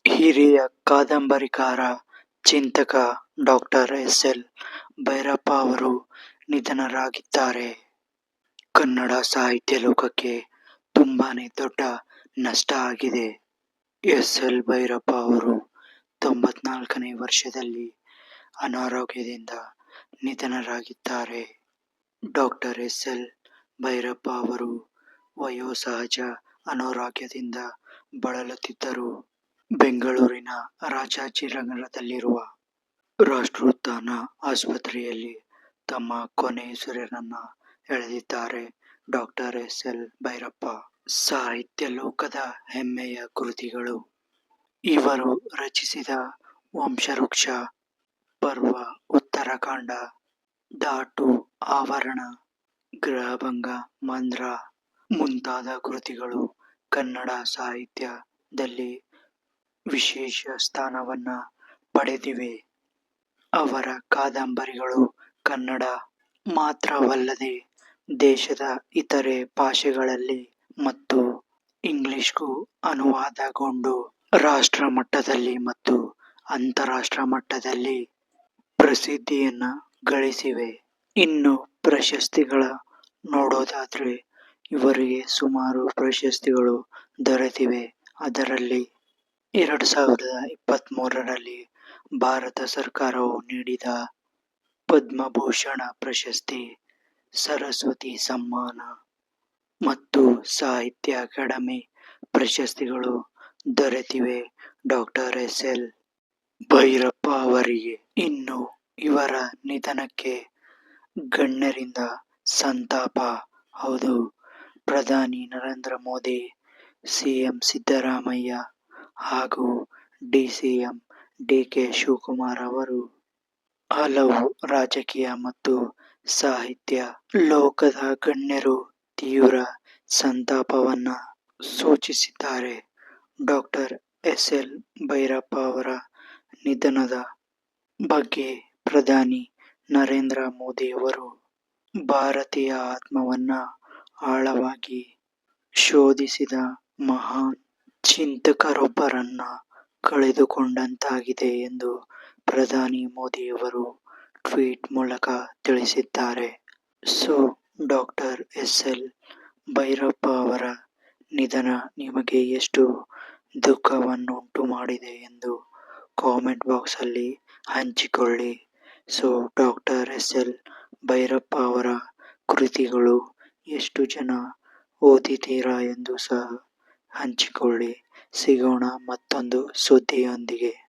ಹಿರಿಯ ಕಾದಂಬರಿಕಾರ, ಚಿಂತಕ doctor SL. Bhyrappa ಅವರು ನಿಧನರಾಗಿದ್ದಾರೆ. ಕನ್ನಡ ಸಾಹಿತ್ಯ ಲೋಕಕ್ಕೆ ತುಂಬಾನೇ ದೊಡ್ಡ ನಷ್ಟ ಆಗಿದೆ. ಎಸ್.ಎಲ್. ಭೈರಪ್ಪ ಅವರು 94ನೇ ವರ್ಷದಲ್ಲಿ ಅನಾರೋಗ್ಯದಿಂದ ನಿಧನರಾಗಿದ್ದಾರೆ. Doctor SL. ಭೈರಪ್ಪ ಅವರು ವಯೋಸಹಜ ಅನಾರೋಗ್ಯದಿಂದ ಬಳಲುತ್ತಿದ್ದರು. ಬೆಂಗಳೂರಿನ ರಾಜಾಜಿನಗರದಲ್ಲಿರುವ ರಾಷ್ಟ್ರೋತ್ಥಾನ ಆಸ್ಪತ್ರೆಯಲ್ಲಿ ತಮ್ಮ ಕೊನೆಯುಸಿರನ್ನ ಎಳೆದಿದ್ದಾರೆ ಡಾಕ್ಟರ್ ಎಸ್.ಎಲ್. ಭೈರಪ್ಪ. ಸಾಹಿತ್ಯ ಲೋಕದ ಹೆಮ್ಮೆಯ ಕೃತಿಗಳು. ಇವರು ರಚಿಸಿದ ವಂಶವೃಕ್ಷ, ಪರ್ವ, ಉತ್ತರಕಾಂಡ, ಧಾಟು, ಆವರಣ, ಗೃಹಭಂಗ, ಮಂದ್ರ ಮುಂತಾದ ಕೃತಿಗಳು ಕನ್ನಡ ಸಾಹಿತ್ಯದಲ್ಲಿ ವಿಶೇಷ ಸ್ಥಾನವನ್ನ ಪಡೆದಿವೆ. ಅವರ ಕಾದಂಬರಿಗಳು ಕನ್ನಡ ಮಾತ್ರವಲ್ಲದೆ ದೇಶದ ಇತರೆ ಭಾಷೆಗಳಲ್ಲಿ ಮತ್ತು ಇಂಗ್ಲಿಷ್ಗೂ ಅನುವಾದಗೊಂಡು ರಾಷ್ಟ್ರ ಮಟ್ಟದಲ್ಲಿ ಮತ್ತು ಅಂತಾರಾಷ್ಟ್ರ ಮಟ್ಟದಲ್ಲಿ ಪ್ರಸಿದ್ಧಿಯನ್ನ ಗಳಿಸಿವೆ. ಇನ್ನು ಪ್ರಶಸ್ತಿಗಳ ನೋಡೋದಾದ್ರೆ ಇವರಿಗೆ ಸುಮಾರು ಪ್ರಶಸ್ತಿಗಳು ದೊರೆತಿವೆ. ಅದರಲ್ಲಿ 2023ರಲ್ಲಿ ಭಾರತ ಸರ್ಕಾರವು ನೀಡಿದ ಪದ್ಮಭೂಷಣ ಪ್ರಶಸ್ತಿ, ಸರಸ್ವತಿ ಸಮ್ಮಾನ ಮತ್ತು ಸಾಹಿತ್ಯ ಅಕಾಡೆಮಿ ಪ್ರಶಸ್ತಿಗಳು ದೊರೆತಿವೆ ಡಾಕ್ಟರ್ ಎಸ್.ಎಲ್. ಭೈರಪ್ಪ ಅವರಿಗೆ. ಇನ್ನು ಇವರ ನಿಧನಕ್ಕೆ ಗಣ್ಯರಿಂದ ಸಂತಾಪ. ಹೌದು, ಪ್ರಧಾನಿ ನರೇಂದ್ರ ಮೋದಿ, ಸಿಎಂ ಸಿದ್ದರಾಮಯ್ಯ ಹಾಗೂ ಡಿಸಿಎಂ ಡಿ.ಕೆ. ಶಿವಕುಮಾರ್ ಅವರು, ಹಲವು ರಾಜಕೀಯ ಮತ್ತು ಸಾಹಿತ್ಯ ಲೋಕದ ಗಣ್ಯರು ತೀವ್ರ ಸಂತಾಪವನ್ನ ಸೂಚಿಸಿದ್ದಾರೆ. Doctor SL. ಭೈರಪ್ಪ ಅವರ ನಿಧನದ ಬಗ್ಗೆ ಪ್ರಧಾನಿ ನರೇಂದ್ರ ಮೋದಿಯವರು ಭಾರತೀಯ ಆತ್ಮವನ್ನ ಆಳವಾಗಿ ಶೋಧಿಸಿದ ಮಹಾನ್ ಚಿಂತಕರೊಬ್ಬರನ್ನ ಕಳೆದುಕೊಂಡಂತಾಗಿದೆ ಎಂದು ಪ್ರಧಾನಿ ಮೋದಿಯವರು ಟ್ವೀಟ್ ಮೂಲಕ ತಿಳಿಸಿದ್ದಾರೆ. So, doctor SL. ಭೈರಪ್ಪ ಅವರ ನಿಧನ ನಿಮಗೆ ಎಷ್ಟು ದುಃಖವನ್ನುಂಟು ಮಾಡಿದೆ ಎಂದು ಕಾಮೆಂಟ್ ಬಾಕ್ಸ್ ಅಲ್ಲಿ ಹಂಚಿಕೊಳ್ಳಿ. So, doctor SL. ಭೈರಪ್ಪ ಅವರ ಕೃತಿಗಳು ಎಷ್ಟು ಜನ ಓದಿದ್ದೀರಾ ಎಂದು ಸಹ ಹಂಚಿಕೊಳ್ಳಿ. ಸಿಗೋಣ ಮತ್ತೊಂದು ಸುದ್ದಿಯೊಂದಿಗೆ.